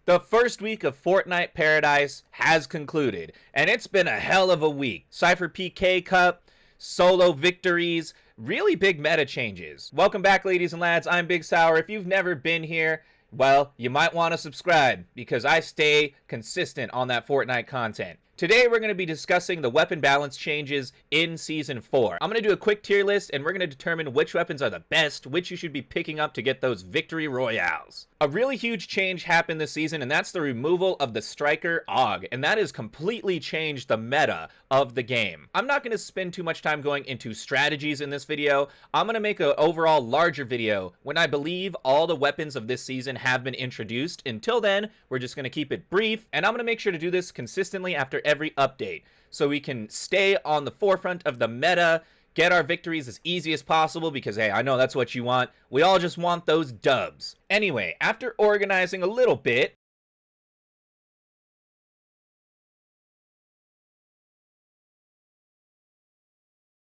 The first week of Fortnite Paradise has concluded, and it's been a hell of a week. Cypher PK Cup, solo victories, really big meta changes. Welcome back, ladies and lads. I'm Big Sour. If you've never been here, well, you might want to subscribe because I stay consistent on that Fortnite content. Today, we're going to be discussing the weapon balance changes in Season 4. I'm going to do a quick tier list, and we're going to determine which weapons are the best, which you should be picking up to get those victory royales. A really huge change happened this season, and that's the removal of the Striker AUG, and that has completely changed the meta of the game. I'm not going to spend too much time going into strategies in this video. I'm going to make an overall larger video when I believe all the weapons of this season have been introduced. Until then, we're just going to keep it brief, and I'm going to make sure to do this consistently after every update so we can stay on the forefront of the meta, get our victories as easy as possible because, hey, I know that's what you want. We all just want those dubs. Anyway, after organizing a little bit,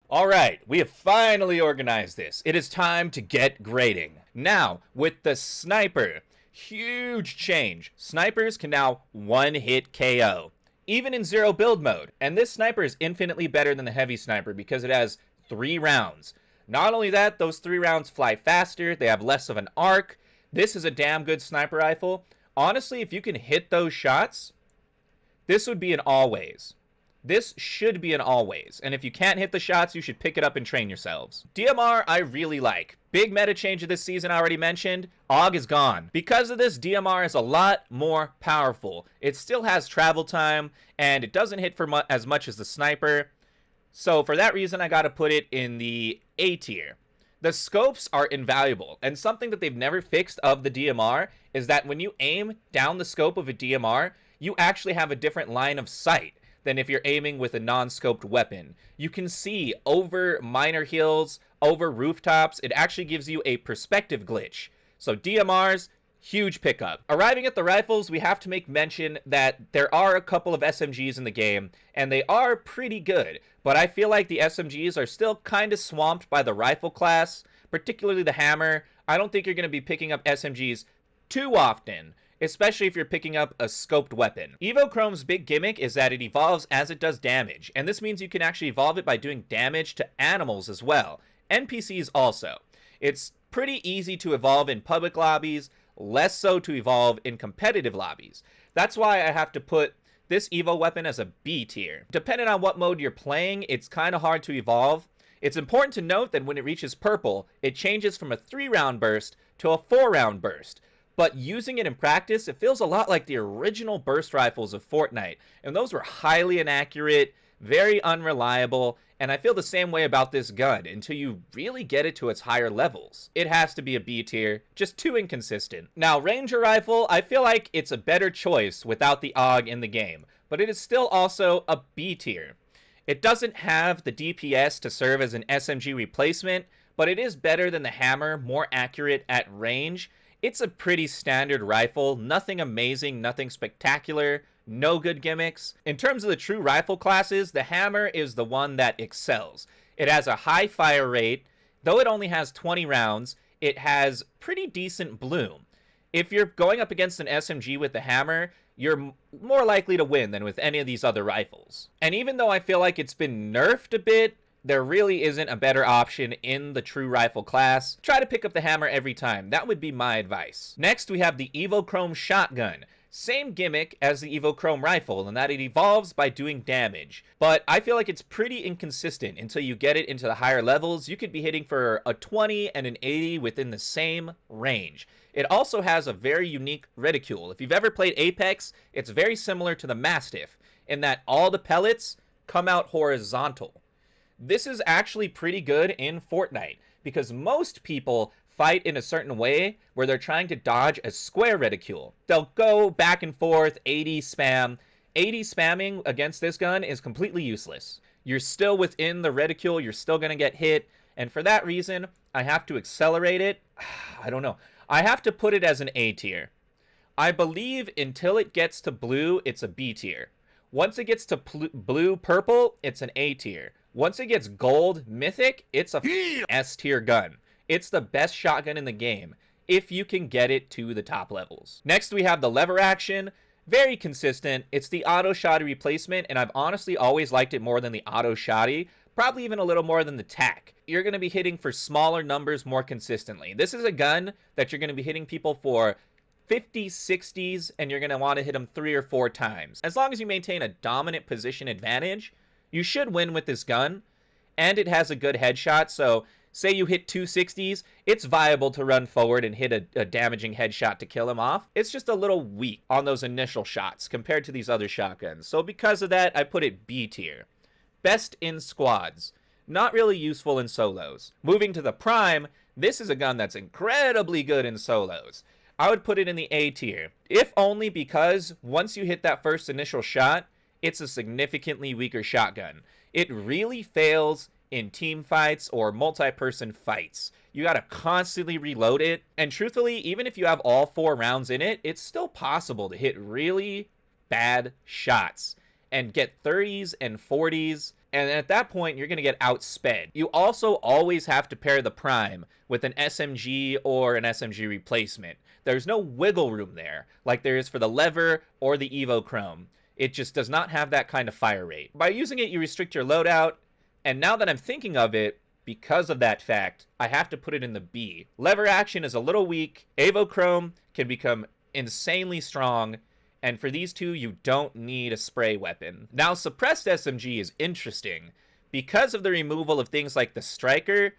alright, we have finally organized this. It is time to get grading. Now, with the sniper, huge change. Snipers can now one-hit KO, even in zero build mode. And this sniper is infinitely better than the heavy sniper because it has 3 rounds. Not only that, those 3 rounds fly faster, they have less of an arc. This is a damn good sniper rifle. Honestly, if you can hit those shots, this would be an always. This should be an always, and if you can't hit the shots, you should pick it up and train yourselves. DMR, I really like. Big meta change of this season I already mentioned, AUG is gone. Because of this, DMR is a lot more powerful. It still has travel time, and it doesn't hit for as much as the sniper. So for that reason, I gotta put it in the A tier. The scopes are invaluable, and something that they've never fixed of the DMR is that when you aim down the scope of a DMR, you actually have a different line of sight than if you're aiming with a non-scoped weapon. You can see over minor hills, over rooftops. It actually gives you a perspective glitch. So DMRs, huge pickup. Arriving at the rifles, we have to make mention that there are a couple of SMGs in the game, and they are pretty good. But I feel like the SMGs are still kind of swamped by the rifle class, particularly the hammer. I don't think you're going to be picking up SMGs too often, especially if you're picking up a scoped weapon. Evochrome's big gimmick is that it evolves as it does damage, and this means you can actually evolve it by doing damage to animals as well. NPCs also. It's pretty easy to evolve in public lobbies, less so to evolve in competitive lobbies. That's why I have to put this Evo weapon as a B tier. Depending on what mode you're playing, it's kind of hard to evolve. It's important to note that when it reaches purple, it changes from a 3-round burst to a 4-round burst. But using it in practice, it feels a lot like the original burst rifles of Fortnite. And those were highly inaccurate, very unreliable, and I feel the same way about this gun until you really get it to its higher levels. It has to be a B tier, just too inconsistent. Now, Ranger Rifle, I feel like it's a better choice without the AUG in the game, but it is still also a B tier. It doesn't have the DPS to serve as an SMG replacement, but it is better than the hammer, more accurate at range. It's a pretty standard rifle, nothing amazing, nothing spectacular, no good gimmicks. In terms of the true rifle classes, the hammer is the one that excels. It has a high fire rate, though it only has 20 rounds, it has pretty decent bloom. If you're going up against an SMG with the hammer, you're more likely to win than with any of these other rifles. And even though I feel like it's been nerfed a bit, there really isn't a better option in the true rifle class. Try to pick up the hammer every time. That would be my advice. Next, we have the Evochrome Shotgun. Same gimmick as the Evochrome rifle in that it evolves by doing damage. But I feel like it's pretty inconsistent until you get it into the higher levels. You could be hitting for a 20 and an 80 within the same range. It also has a very unique reticule. If you've ever played Apex, it's very similar to the Mastiff in that all the pellets come out horizontal. This is actually pretty good in Fortnite because most people fight in a certain way where they're trying to dodge a square reticule. They'll go back and forth, 80 spam. 80 spamming against this gun is completely useless. You're still within the reticule, you're still going to get hit, and for that reason, I have to accelerate it. I don't know. I have to put it as an A tier. I believe until it gets to blue, it's a B tier. Once it gets to blue purple, it's an A tier. Once it gets gold mythic, it's a S tier gun. It's the best shotgun in the game. if you can get it to the top levels. Next, we have the lever action. Very consistent. It's the auto shotty replacement, and I've honestly always liked it more than the auto shotty, probably even a little more than the tac. You're going to be hitting for smaller numbers more consistently. This is a gun that you're going to be hitting people for 50s, 60s, and you're going to want to hit them 3 or 4 times. As long as you maintain a dominant position advantage, you should win with this gun, and it has a good headshot, so say you hit 260s, it's viable to run forward and hit a damaging headshot to kill him off. It's just a little weak on those initial shots compared to these other shotguns. So because of that, I put it B tier. Best in squads. Not really useful in solos. Moving to the prime, this is a gun that's incredibly good in solos. I would put it in the A tier, if only because once you hit that first initial shot, it's a significantly weaker shotgun. It really fails in team fights or multi-person fights. You gotta constantly reload it, and truthfully, even if you have all 4 rounds in it, it's still possible to hit really bad shots and get 30s and 40s, and at that point, you're gonna get outsped. You also always have to pair the prime with an SMG or an SMG replacement. There's no wiggle room there, like there is for the lever or the Evochrome. It just does not have that kind of fire rate. By using it, you restrict your loadout, and now that I'm thinking of it, because of that fact, I have to put it in the B. Lever action is a little weak. Evochrome can become insanely strong, and for these two, you don't need a spray weapon. Now, suppressed SMG is interesting. Because of the removal of things like the striker,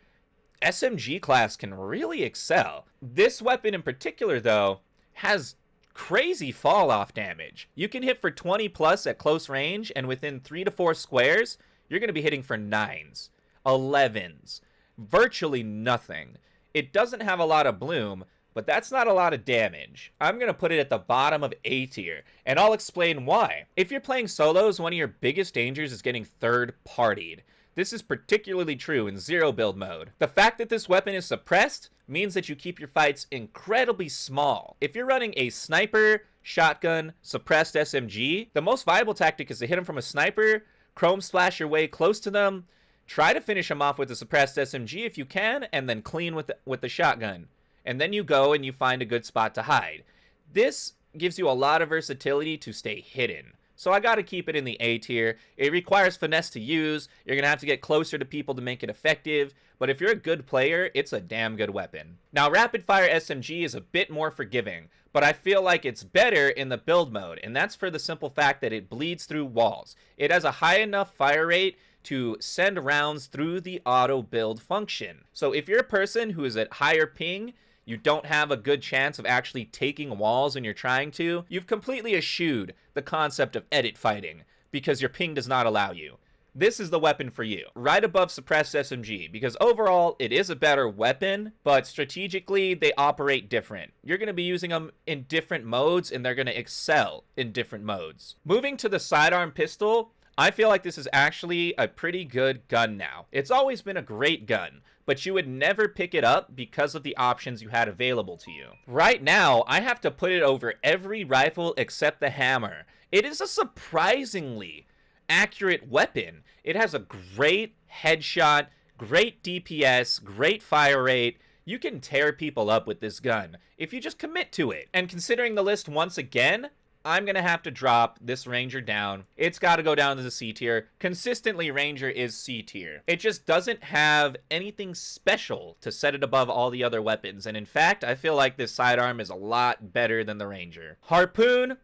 SMG class can really excel. This weapon in particular, though, has crazy fall off damage. You can hit for 20 plus at close range, and within 3 to 4 squares, you're going to be hitting for 9s, 11s, virtually nothing. It doesn't have a lot of bloom, but that's not a lot of damage. I'm going to put it at the bottom of A tier, and I'll explain why. If you're playing solos, one of your biggest dangers is getting third-partied. This is particularly true in zero build mode. The fact that this weapon is suppressed means that you keep your fights incredibly small. If you're running a sniper, shotgun, suppressed SMG, the most viable tactic is to hit them from a sniper, chrome splash your way close to them, try to finish them off with a suppressed SMG if you can, and then clean with the shotgun. And then you go and you find a good spot to hide. This gives you a lot of versatility to stay hidden. So I gotta keep it in the A tier. It requires finesse to use. You're gonna have to get closer to people to make it effective. But if you're a good player, it's a damn good weapon. Now, rapid fire SMG is a bit more forgiving, but I feel like it's better in the build mode. And that's for the simple fact that it bleeds through walls. It has a high enough fire rate to send rounds through the auto build function. So if you're a person who is at higher ping, you don't have a good chance of actually taking walls when you're trying to, you've completely eschewed the concept of edit fighting because your ping does not allow you. This is the weapon for you, right above suppressed SMG, because overall it is a better weapon, but strategically they operate different. You're going to be using them in different modes, and they're going to excel in different modes. Moving to the Sidearm Pistol, I feel like this is actually a pretty good gun now. It's always been a great gun, but you would never pick it up because of the options you had available to you. Right now, I have to put it over every rifle except the hammer. It is a surprisingly accurate weapon. It has a great headshot, great DPS, great fire rate. You can tear people up with this gun if you just commit to it. And considering the list once again, I'm going to have to drop this Ranger down. It's got to go down to the C tier. Consistently, Ranger is C tier. It just doesn't have anything special to set it above all the other weapons. And in fact, I feel like this sidearm is a lot better than the Ranger. Harpoon,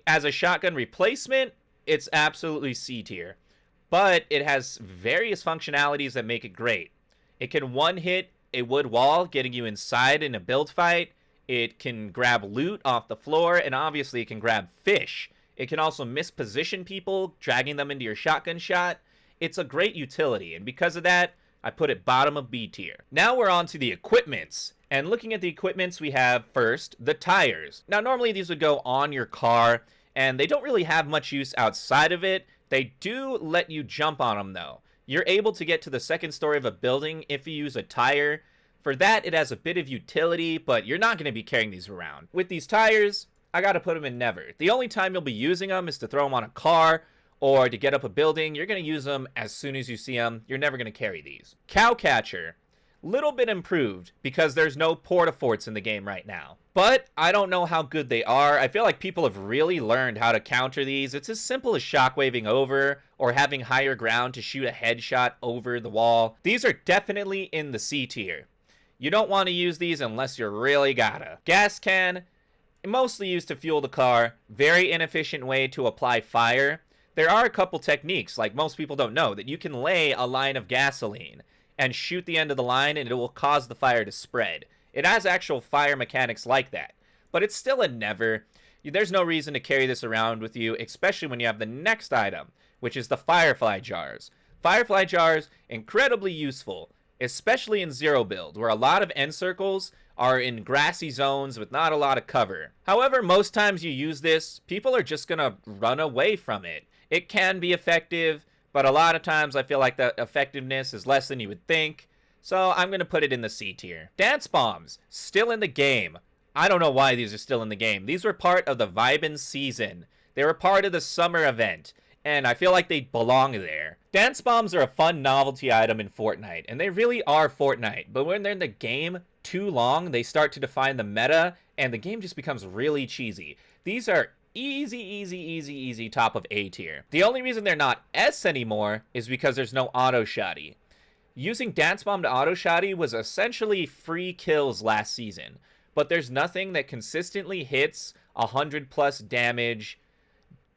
as a shotgun replacement, it's absolutely C tier. But it has various functionalities that make it great. It can one-hit a wood wall, getting you inside in a build fight. It can grab loot off the floor, and obviously it can grab fish. It can also misposition people, dragging them into your shotgun shot. It's a great utility, and because of that, I put it bottom of B tier. Now we're on to the equipments. And looking at the equipments, we have first the tires. Now normally these would go on your car, and they don't really have much use outside of it. They do let you jump on them though. You're able to get to the second story of a building if you use a tire. For that, it has a bit of utility, but you're not going to be carrying these around. With these tires, I got to put them in never. The only time you'll be using them is to throw them on a car or to get up a building. You're going to use them as soon as you see them. You're never going to carry these. Cow catcher. Little bit improved because there's no porta forts in the game right now. But I don't know how good they are. I feel like people have really learned how to counter these. It's as simple as shockwaving over or having higher ground to shoot a headshot over the wall. These are definitely in the C tier. You don't want to use these unless you really gotta. Gas can, mostly used to fuel the car. Very inefficient way to apply fire. There are a couple techniques, like most people don't know, that you can lay a line of gasoline and shoot the end of the line and it will cause the fire to spread. It has actual fire mechanics like that, but it's still a never. There's no reason to carry this around with you, especially when you have the next item, which is the Firefly Jars. Firefly Jars, incredibly useful, especially in zero build, where a lot of end circles are in grassy zones with not a lot of cover. However, most times you use this, people are just gonna run away from it. It can be effective, but a lot of times I feel like the effectiveness is less than you would think. So I'm going to put it in the C tier. Dance bombs, still in the game. I don't know why these are still in the game. These were part of the Vibin season. They were part of the summer event, and I feel like they belong there. Dance bombs are a fun novelty item in Fortnite, and they really are Fortnite. But when they're in the game too long, they start to define the meta, and the game just becomes really cheesy. These are easy top of A tier. The only reason they're not S anymore is because there's no auto shotty. Using Dance Bomb to auto shotty was essentially free kills last season, but there's nothing that consistently hits 100+ damage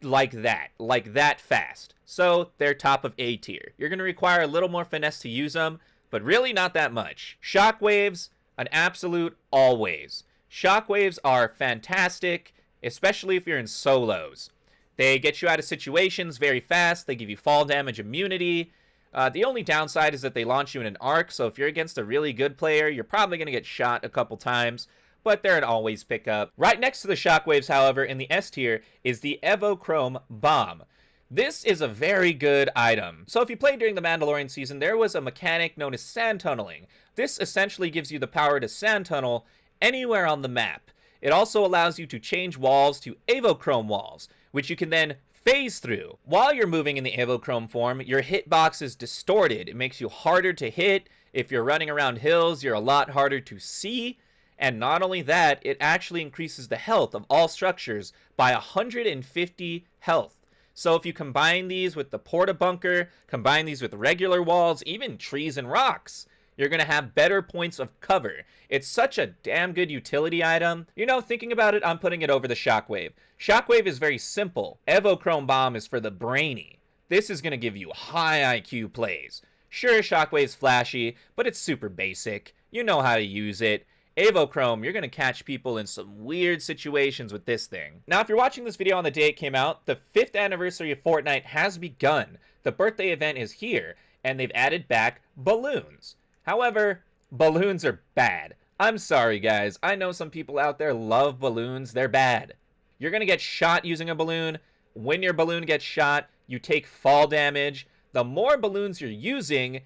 like that fast. So they're top of A tier. You're going to require a little more finesse to use them, but really not that much. Shockwaves, an absolute always. Shockwaves are fantastic, especially if you're in solos. They get you out of situations very fast. They give you fall damage immunity. The only downside is that they launch you in an arc, so if you're against a really good player, you're probably going to get shot a couple times, but they're an always pickup. Right next to the shockwaves, however, in the S tier is the Evochrome Bomb. This is a very good item. So if you played during the Mandalorian season, there was a mechanic known as sand tunneling. This essentially gives you the power to sand tunnel anywhere on the map. It also allows you to change walls to Evochrome walls, which you can then phase through. While you're moving in the Evochrome form, your hitbox is distorted. It makes you harder to hit. If you're running around hills, you're a lot harder to see. And not only that, it actually increases the health of all structures by 150 health. So if you combine these with the Porta Bunker, combine these with regular walls, even trees and rocks, you're going to have better points of cover. It's such a damn good utility item. You know, thinking about it, I'm putting it over the Shockwave. Shockwave is very simple. Evochrome Bomb is for the brainy. This is going to give you high IQ plays. Sure, Shockwave's flashy, but it's super basic. You know how to use it. Evochrome, you're going to catch people in some weird situations with this thing. Now, if you're watching this video on the day it came out, the 5th anniversary of Fortnite has begun. The birthday event is here, and they've added back balloons. However, balloons are bad. I'm sorry, guys. I know some people out there love balloons. They're bad. You're going to get shot using a balloon. When your balloon gets shot, you take fall damage. The more balloons you're using,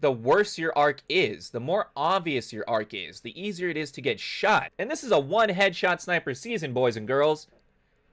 the worse your arc is. The more obvious your arc is, the easier it is to get shot. And this is a one headshot sniper season, boys and girls.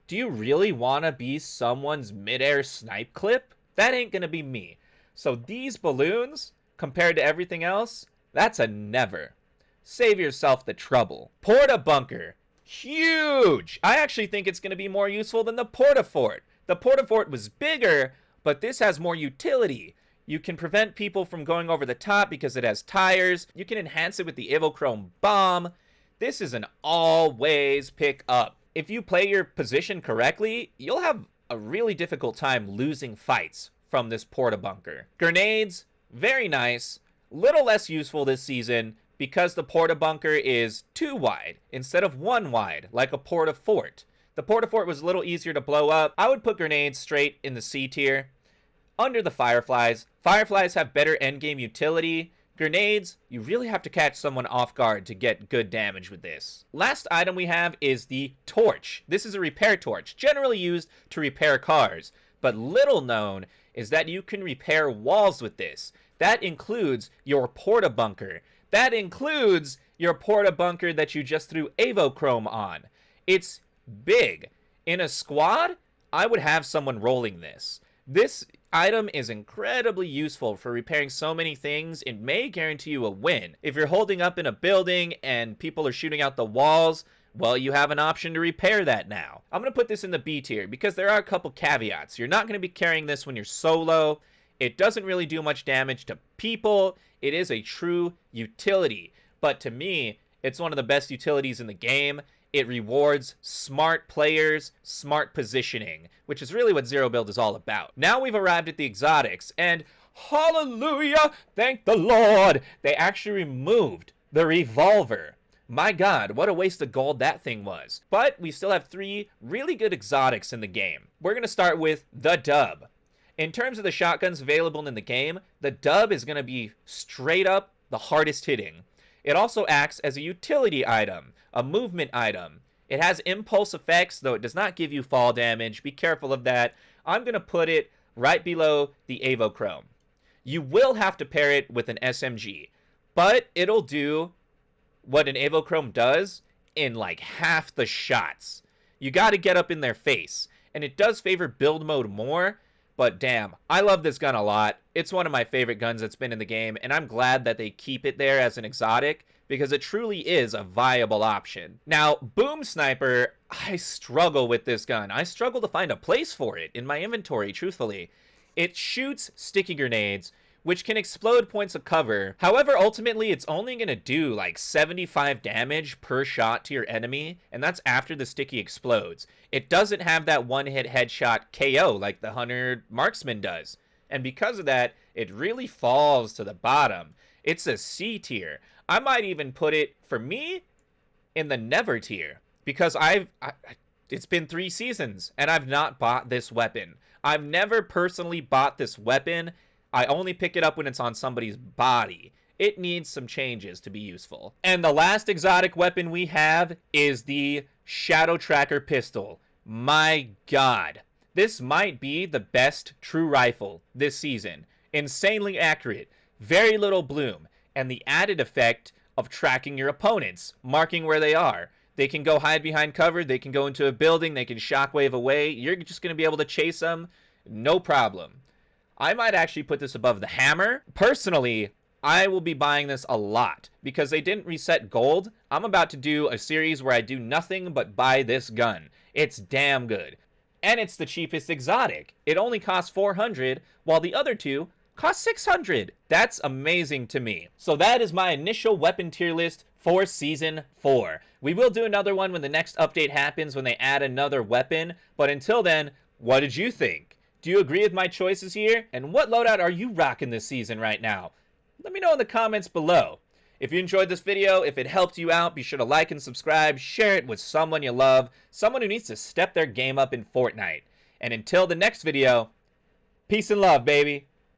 Do you really want to be someone's midair snipe clip? That ain't going to be me. So these balloons, compared to everything else, that's a never. Save yourself the trouble. Porta Bunker. Huge! I actually think it's going to be more useful than the Porta Fort. The Porta Fort was bigger, but this has more utility. You can prevent people from going over the top because it has tires. You can enhance it with the Evochrome Bomb. This is an always pick up. If you play your position correctly, you'll have a really difficult time losing fights from this Porta Bunker. Grenades, very nice. Little less useful this season because the Porta Bunker is 2 wide instead of 1 wide, like a Porta Fort. The Porta Fort was a little easier to blow up. I would put grenades straight in the C tier. Under the Fireflies. Fireflies have better endgame utility. Grenades, you really have to catch someone off guard to get good damage with this. Last item we have is the Torch. This is a repair torch, generally used to repair cars, but little known is that you can repair walls with this. That includes your Porta Bunker. That includes your Porta Bunker that you just threw Evochrome on. It's big. In a squad, I would have someone rolling this. This item is incredibly useful for repairing so many things. It may guarantee you a win. If you're holding up in a building and people are shooting out the walls, well, you have an option to repair that now. I'm going to put this in the B tier because there are a couple caveats. You're not going to be carrying this when you're solo. It doesn't really do much damage to people. It is a true utility. But to me, it's one of the best utilities in the game. It rewards smart players, smart positioning, which is really what Zero Build is all about. Now we've arrived at the exotics, and hallelujah, thank the Lord, they actually removed the revolver. My God, what a waste of gold that thing was. But we still have 3 really good exotics in the game. We're going to start with the Dub. In terms of the shotguns available in the game, the Dub is going to be straight up the hardest hitting. It also acts as a utility item, a movement item. It has impulse effects, though it does not give you fall damage. Be careful of that. I'm going to put it right below the Evochrome. You will have to pair it with an SMG, but it'll do what an Evochrome does in like half the shots. You got to get up in their face, and it does favor build mode more. But damn, I love this gun a lot. It's one of my favorite guns that's been in the game, and I'm glad that they keep it there as an exotic because it truly is a viable option. Now, Boom Sniper, I struggle with this gun. I struggle to find a place for it in my inventory, truthfully. It shoots sticky grenades, which can explode points of cover. However, ultimately, it's only going to do like 75 damage per shot to your enemy, and that's after the sticky explodes. It doesn't have that one-hit headshot KO like the Hunter Marksman does. And because of that, it really falls to the bottom. It's a C tier. I might even put it, for me, in the never tier. Because it's been 3 seasons, and I've not bought this weapon. I've never personally bought this weapon. I only pick it up when it's on somebody's body. It needs some changes to be useful. And the last exotic weapon we have is the Shadow Tracker Pistol. My God. This might be the best true rifle this season. Insanely accurate, very little bloom, and the added effect of tracking your opponents, marking where they are. They can go hide behind cover, they can go into a building, they can shockwave away. You're just going to be able to chase them, no problem. I might actually put this above the hammer. Personally, I will be buying this a lot because they didn't reset gold. I'm about to do a series where I do nothing but buy this gun. It's damn good. And it's the cheapest exotic. It only costs 400, while the other 2 cost 600. That's amazing to me. So that is my initial weapon tier list for Season 4. We will do another one when the next update happens, when they add another weapon. But until then, what did you think? Do you agree with my choices here? And what loadout are you rocking this season right now? Let me know in the comments below. If you enjoyed this video, if it helped you out, be sure to like and subscribe, share it with someone you love, someone who needs to step their game up in Fortnite. And until the next video, peace and love, baby.